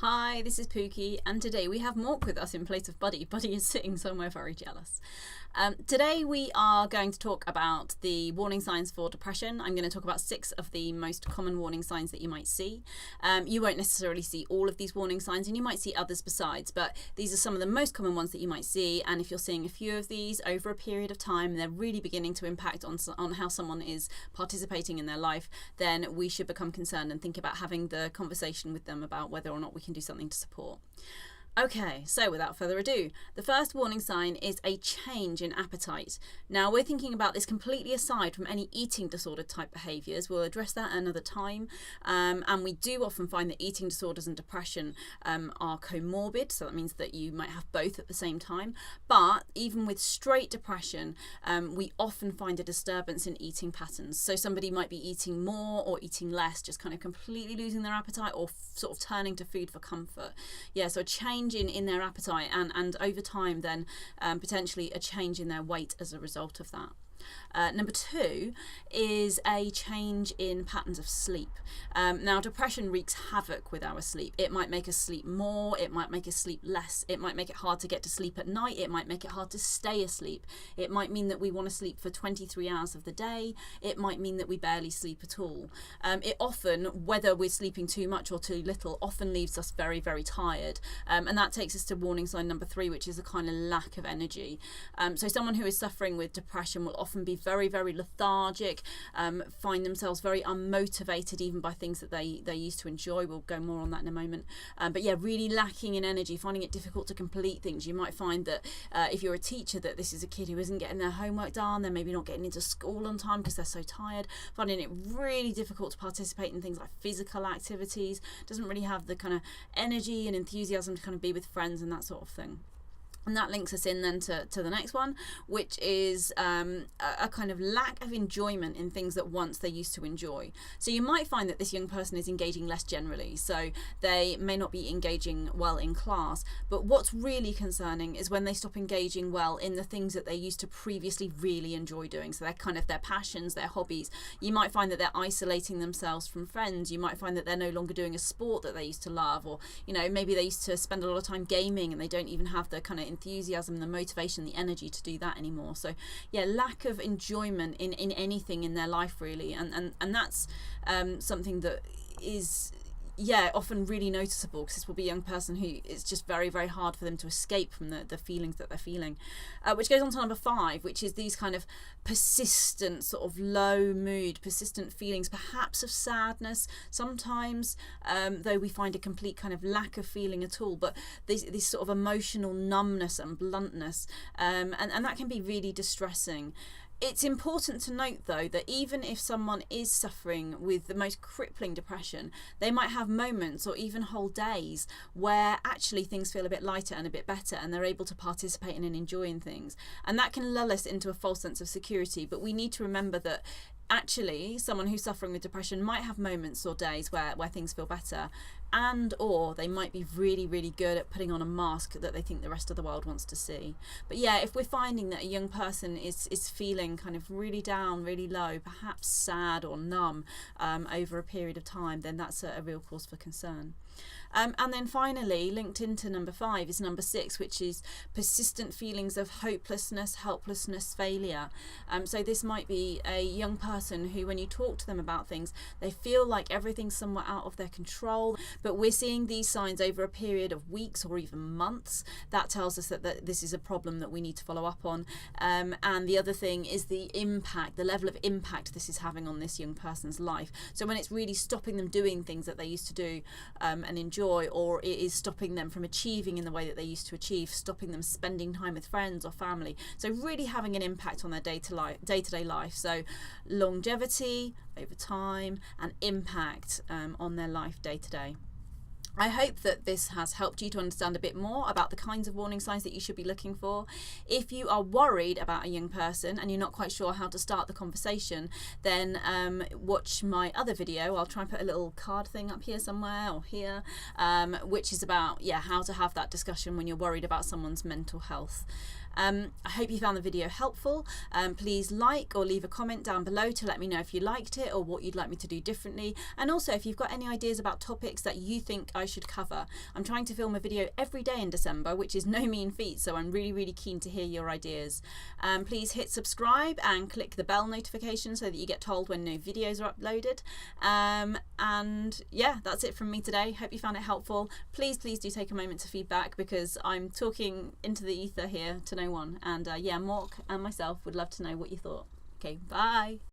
Hi, this is Pookie, and today we have Mork with us in place of Buddy. Buddy is sitting somewhere very jealous. Today we are going to talk about the warning signs for depression. I'm going to talk about 6 of the most common warning signs that you might see. You won't necessarily see all of these warning signs, and you might see others besides, but these are some of the most common ones that you might see. And if you're seeing a few of these over a period of time, they're really beginning to impact on how someone is participating in their life, then we should become concerned and think about having the conversation with them about whether or not we can do something to support. Okay, so without further ado, the first warning sign is a change in appetite. Now, we're thinking about this completely aside from any eating disorder type behaviours. We'll address that another time. And we do often find that eating disorders and depression are comorbid, so that means that you might have both at the same time. But even with straight depression, we often find a disturbance in eating patterns. So somebody might be eating more or eating less, just kind of completely losing their appetite or sort of turning to food for comfort. Yeah, so a change in their appetite and over time then potentially a change in their weight as a result of that. Number 2 is a change in patterns of sleep. Now, depression wreaks havoc with our sleep. It might make us sleep more, it might make us sleep less, it might make it hard to get to sleep at night, it might make it hard to stay asleep, it might mean that we want to sleep for 23 hours of the day, it might mean that we barely sleep at all. It often, whether we're sleeping too much or too little, often leaves us very, very tired. And that takes us to warning sign number 3, which is a kind of lack of energy. So someone who is suffering with depression will often be very, very lethargic, find themselves very unmotivated even by things that they used to enjoy. We'll go more on that in a moment. But yeah, really lacking in energy, finding it difficult to complete things. You might find that if you're a teacher, that this is a kid who isn't getting their homework done, they're maybe not getting into school on time because they're so tired, finding it really difficult to participate in things like physical activities, doesn't really have the kind of energy and enthusiasm to kind of be with friends and that sort of thing. And that links us in then to the next one, which is a kind of lack of enjoyment in things that once they used to enjoy. So you might find that this young person is engaging less generally, so they may not be engaging well in class. But what's really concerning is when they stop engaging well in the things that they used to previously really enjoy doing. So they're kind of their passions, their hobbies. You might find that they're isolating themselves from friends. You might find that they're no longer doing a sport that they used to love, or maybe they used to spend a lot of time gaming and they don't even have the kind of enthusiasm, the motivation, the energy to do that anymore. So yeah, lack of enjoyment in anything in their life really, and that's something that is often really noticeable, because this will be a young person who it's just very, very hard for them to escape from the feelings that they're feeling, which goes on to number 5, which is these kind of persistent sort of low mood, persistent feelings, perhaps of sadness sometimes, though we find a complete kind of lack of feeling at all, but this sort of emotional numbness and bluntness, and that can be really distressing. It's important to note, though, that even if someone is suffering with the most crippling depression, they might have moments or even whole days where actually things feel a bit lighter and a bit better, and they're able to participate in and enjoying things. And that can lull us into a false sense of security. But we need to remember that actually someone who's suffering with depression might have moments or days where things feel better, and or they might be really, really good at putting on a mask that they think the rest of the world wants to see. But yeah, if we're finding that a young person is feeling kind of really down, really low, perhaps sad or numb over a period of time, then that's a real cause for concern. And then finally, linked into number 5 is number 6, which is persistent feelings of hopelessness, helplessness, failure. So this might be a young person who, when you talk to them about things, they feel like everything's somewhat out of their control. But we're seeing these signs over a period of weeks or even months. That tells us that this is a problem that we need to follow up on. And the other thing is the impact, the level of impact this is having on this young person's life. So when it's really stopping them doing things that they used to do and enjoy, or it is stopping them from achieving in the way that they used to achieve, stopping them spending time with friends or family. So really having an impact on their day-to-day life. So longevity over time and impact on their life day to day. I hope that this has helped you to understand a bit more about the kinds of warning signs that you should be looking for. If you are worried about a young person and you're not quite sure how to start the conversation, then watch my other video. I'll try and put a little card thing up here somewhere or here, which is about how to have that discussion when you're worried about someone's mental health. I hope you found the video helpful. Please like or leave a comment down below to let me know if you liked it or what you'd like me to do differently. And also if you've got any ideas about topics that you think I should cover. I'm trying to film a video every day in December, which is no mean feat, so I'm really keen to hear your ideas. Please hit subscribe and click the bell notification so that you get told when new videos are uploaded. And yeah, that's it from me today. Hope you found it helpful. Please do take a moment to feedback, because I'm talking into the ether here to no one. And yeah, Mork and myself would love to know what you thought. Okay, bye.